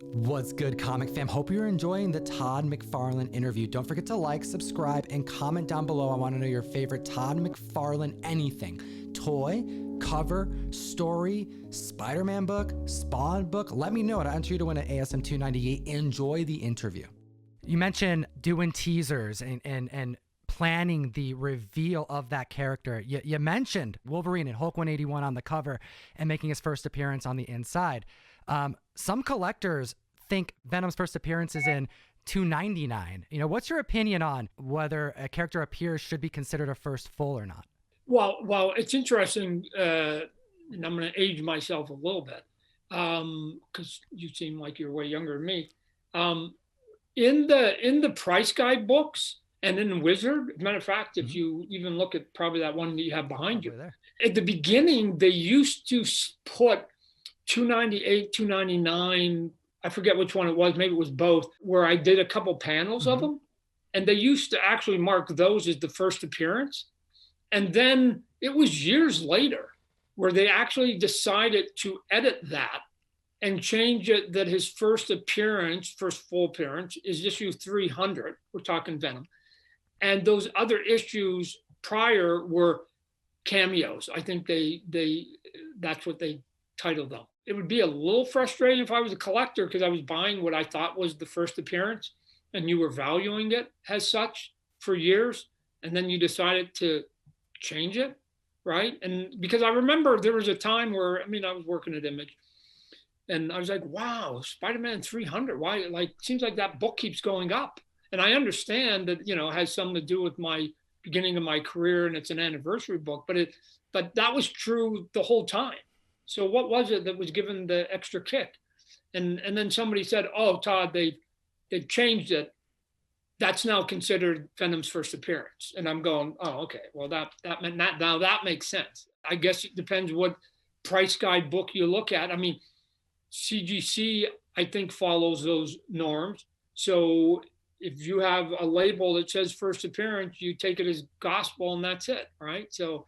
What's good, comic fam? Hope you're enjoying the Todd McFarlane interview. Don't forget to like, subscribe, and comment down below. I want to know your favorite Todd McFarlane anything. Toy, cover, story, Spider-Man book, Spawn book. Let me know. I'll enter you to win an ASM 298. Enjoy the interview. You mentioned doing teasers and planning the reveal of that character. You mentioned Wolverine and Hulk 181 on the cover and making his first appearance on the inside. Some collectors think Venom's first appearance is in 299. You know, what's your opinion on whether a character appears should be considered a first full or not? Well, it's interesting, and I'm going to age myself a little bit because you seem like you're way younger than me. In the price guide books and in Wizard, as a matter of fact, if you even look at probably that one that you have behind you, at the beginning they used to put 298, 299, I forget which one it was, maybe it was both, where I did a couple panels of them. And they used to actually mark those as the first appearance. And then it was years later where they actually decided to edit that and change it that his first appearance, first full appearance, is issue 300. We're talking Venom. And those other issues prior were cameos. I think that's what they titled them. It would be a little frustrating if I was a collector because I was buying what I thought was the first appearance and you were valuing it as such for years. And then you decided to change it, right? And because I remember there was a time where, I was working at Image and I was like, wow, Spider-Man 300, why? Like, seems like that book keeps going up. And I understand that, it has something to do with my beginning of my career and it's an anniversary book, but that was true the whole time. So what was it that was given the extra kick? And then somebody said, oh, Todd, they've changed it. That's now considered Venom's first appearance. And I'm going, oh, okay. Well, that meant that now that makes sense. I guess it depends what price guide book you look at. CGC, I think, follows those norms. So if you have a label that says first appearance, you take it as gospel and that's it, right? So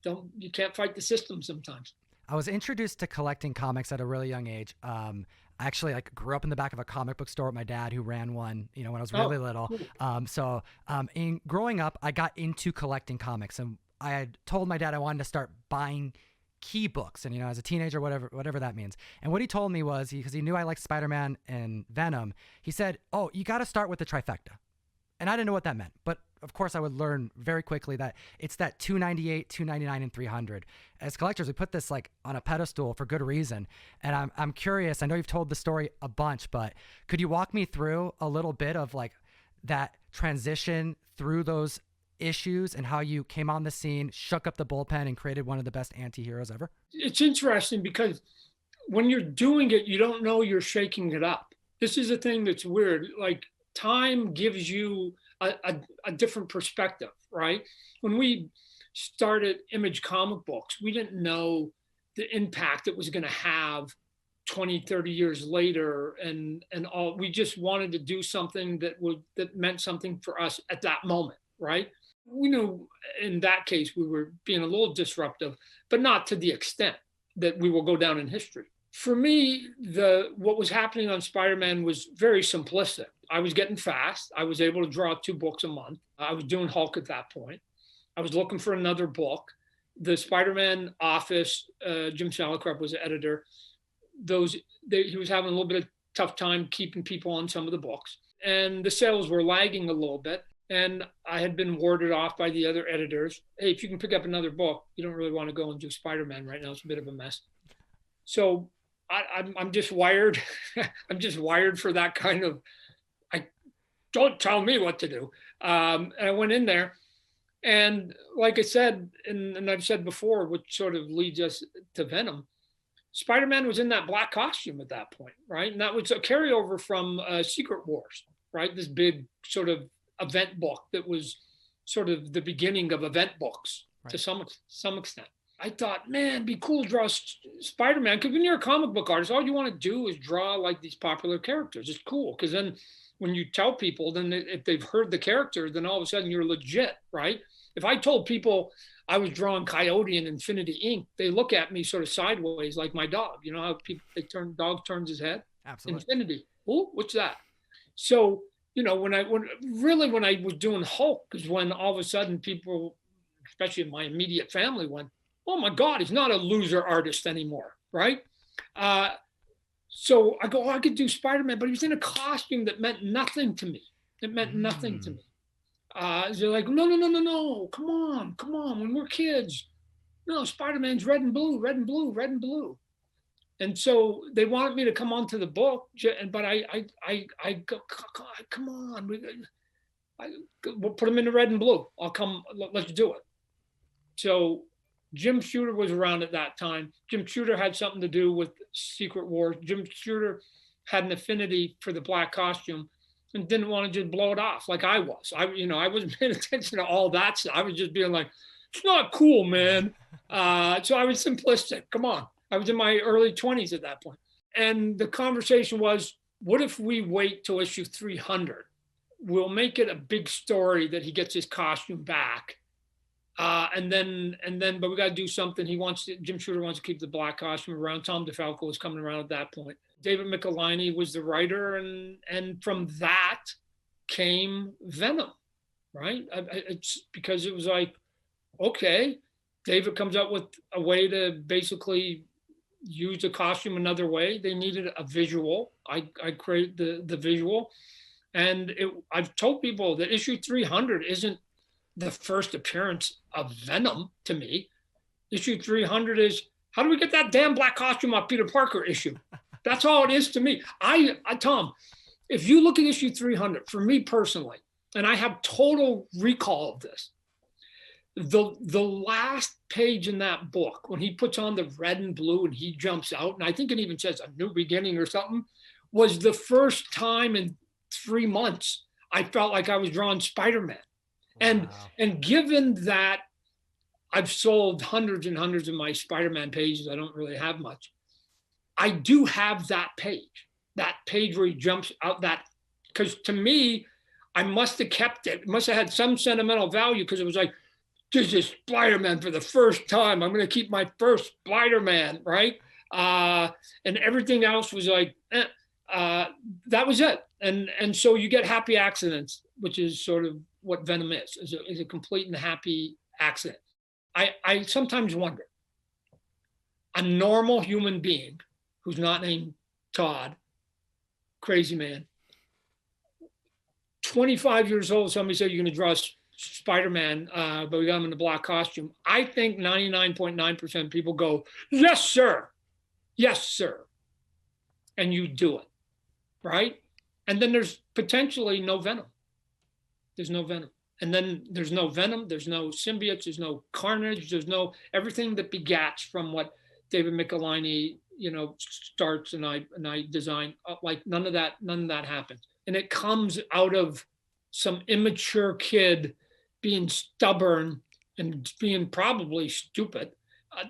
you can't fight the system sometimes. I was introduced to collecting comics at a really young age. I actually grew up in the back of a comic book store with my dad who ran one, when I was really little. Cool. In growing up, I got into collecting comics and I had told my dad I wanted to start buying key books and, as a teenager, whatever that means. And what he told me was, because he knew I liked Spider-Man and Venom, he said, oh, you got to start with the Trifecta. And I didn't know what that meant, but of course I would learn very quickly that it's that 298, 299, and 300. As collectors, we put this on a pedestal for good reason. And I'm curious, I know you've told the story a bunch, but could you walk me through a little bit of that transition through those issues and how you came on the scene, shook up the bullpen, and created one of the best anti-heroes ever? It's interesting because when you're doing it, you don't know you're shaking it up. This is a thing that's weird. Time gives you a different perspective, right? When we started Image comic books, we didn't know the impact it was going to have 20, 30 years later and all. We just wanted to do something that meant something for us at that moment, right? We knew in that case we were being a little disruptive, but not to the extent that we will go down in history. For me, what was happening on Spider-Man was very simplistic. I was getting fast. I was able to draw 2 books a month. I was doing Hulk at that point. I was looking for another book. The Spider-Man office, Jim Salicrup was the editor. He was having a little bit of tough time keeping people on some of the books. And the sales were lagging a little bit. And I had been warded off by the other editors. Hey, if you can pick up another book, you don't really want to go and do Spider-Man right now. It's a bit of a mess. So I'm just wired. I'm just wired for that kind of, don't tell me what to do. And I went in there and like I said, and I've said before, which sort of leads us to Venom, Spider-Man was in that black costume at that point, right? And that was a carryover from Secret Wars, right? This big sort of event book that was sort of the beginning of event books, right, to some extent. I thought, man, it'd be cool to draw Spider-Man, because when you're a comic book artist, all you want to do is draw these popular characters. It's cool, because then when you tell people, then if they've heard the character, then all of a sudden you're legit, right? If I told people I was drawing Coyote in Infinity Inc., they look at me sort of sideways like my dog. You know how dog turns his head? Absolutely. Infinity. Oh, what's that? So, you know, when I was doing Hulk is when all of a sudden people, especially in my immediate family, went, oh my God, he's not a loser artist anymore, right? So I go, oh, I could do Spider-Man, but he was in a costume that meant nothing to me. It meant nothing to me. They're like, no, no, no, no, no, come on, come on. When we're kids, no, Spider-Man's red and blue, red and blue, red and blue. And so they wanted me to come onto the book, but I go, come on, we'll put them in the red and blue. I'll come, let's do it. So Jim Shooter was around at that time. Jim Shooter had something to do with Secret Wars. Jim Shooter had an affinity for the black costume and didn't want to just blow it off like I was. I wasn't paying attention to all that stuff. I was just being like, it's not cool, man. So I was simplistic. Come on. I was in my early 20s at that point. And the conversation was, what if we wait till issue 300? We'll make it a big story that he gets his costume back. And then, but we got to do something. Jim Shooter wants to keep the black costume around. Tom DeFalco was coming around at that point. David McFarlane was the writer. And from that came Venom, right? It's because it was like, okay, David comes up with a way to basically use the costume another way. They needed a visual. I created the visual. And I've told people that issue 300 isn't the first appearance of Venom to me. Issue 300 is, how do we get that damn black costume off Peter Parker issue? That's all it is to me. Tom, if you look at issue 300, for me personally, and I have total recall of this, the last page in that book, when he puts on the red and blue and he jumps out, and I think it even says a new beginning or something, was the first time in 3 months I felt like I was drawing Spider-Man. Wow. And given that I've sold hundreds and hundreds of my Spider-Man pages, I don't really have much, I do have that page where he jumps out, that, because to me, I must have kept it. It must have had some sentimental value, because it was like, this is Spider-Man for the first time. I'm going to keep my first Spider-Man, right? And everything else was like, that was it. And so you get happy accidents, which is sort of what Venom is a complete and happy accident. I sometimes wonder, a normal human being who's not named Todd, crazy man, 25 years old, somebody said, you're going to draw Spider-Man, but we got him in the black costume. I think 99.9% of people go, yes, sir. Yes, sir. And you do it, right? And then there's potentially no Venom. There's no Venom. And then there's no Venom, there's no symbiotes, there's no Carnage, there's no everything that begats from what David McFarlane, starts and I design. Like none of that happens. And it comes out of some immature kid being stubborn and being probably stupid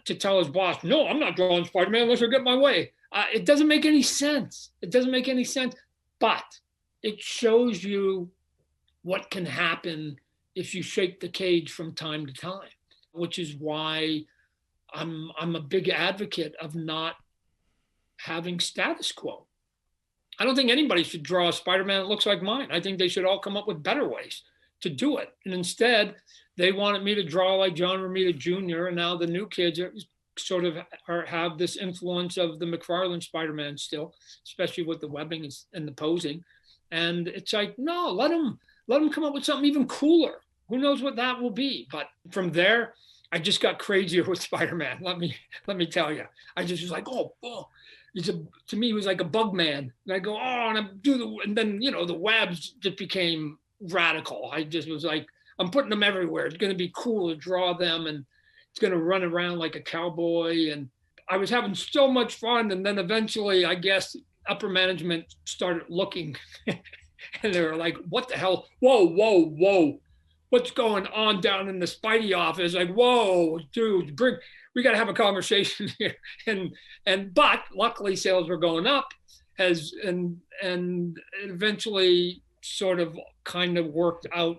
to tell his boss, no, I'm not drawing Spider-Man unless I get my way. It doesn't make any sense. It doesn't make any sense, but it shows you what can happen if you shake the cage from time to time, which is why I'm a big advocate of not having status quo. I don't think anybody should draw a Spider-Man that looks like mine. I think they should all come up with better ways to do it. And instead, they wanted me to draw like John Romita Jr. And now the new kids have this influence of the McFarlane Spider-Man still, especially with the webbing and the posing. And it's like, no, let them come up with something even cooler. Who knows what that will be? But from there, I just got crazier with Spider-Man. Let me tell you. I just was like, oh. To me, he was like a bug man. And I go, and then, the webs just became radical. I just was like, I'm putting them everywhere. It's going to be cool to draw them, and it's going to run around like a cowboy. And I was having so much fun. And then eventually, I guess, upper management started looking and they were like, what the hell? Whoa. What's going on down in the Spidey office? Like, whoa, dude, we got to have a conversation here. But luckily sales were going up and eventually sort of kind of worked out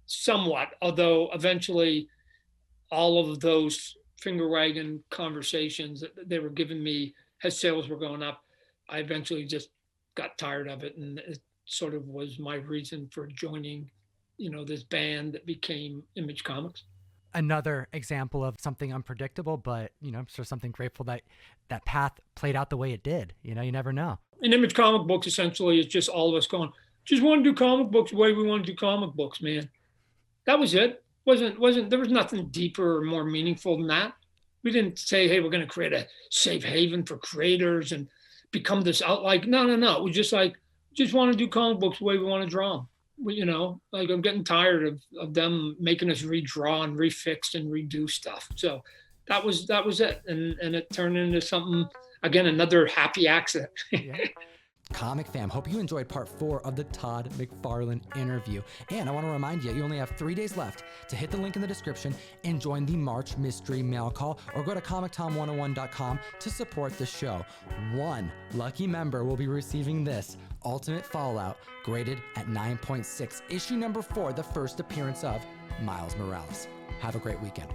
somewhat, although eventually all of those finger wagging conversations that they were giving me as sales were going up, I eventually just got tired of it, and it sort of was my reason for joining, this band that became Image Comics. Another example of something unpredictable, but I'm sure something grateful that that path played out the way it did. You never know. And Image Comic Books essentially is just all of us going, just want to do comic books the way we want to do comic books, man. That was it. There was nothing deeper or more meaningful than that. We didn't say, hey, we're going to create a safe haven for creators and become this out. Like, no. It was just like, just want to do comic books the way we want to draw them. Like I'm getting tired of them making us redraw and refix and redo stuff. So that was it. And it turned into something, again, another happy accident. Yeah. Comic fam, hope you enjoyed part 4 of the Todd McFarlane interview. And I want to remind you, you only have 3 days left to hit the link in the description and join the March mystery mail call, or go to ComicTom101.com to support the show. One lucky member will be receiving this Ultimate Fallout, graded at 9.6, issue number 4, the first appearance of Miles Morales. Have a great weekend.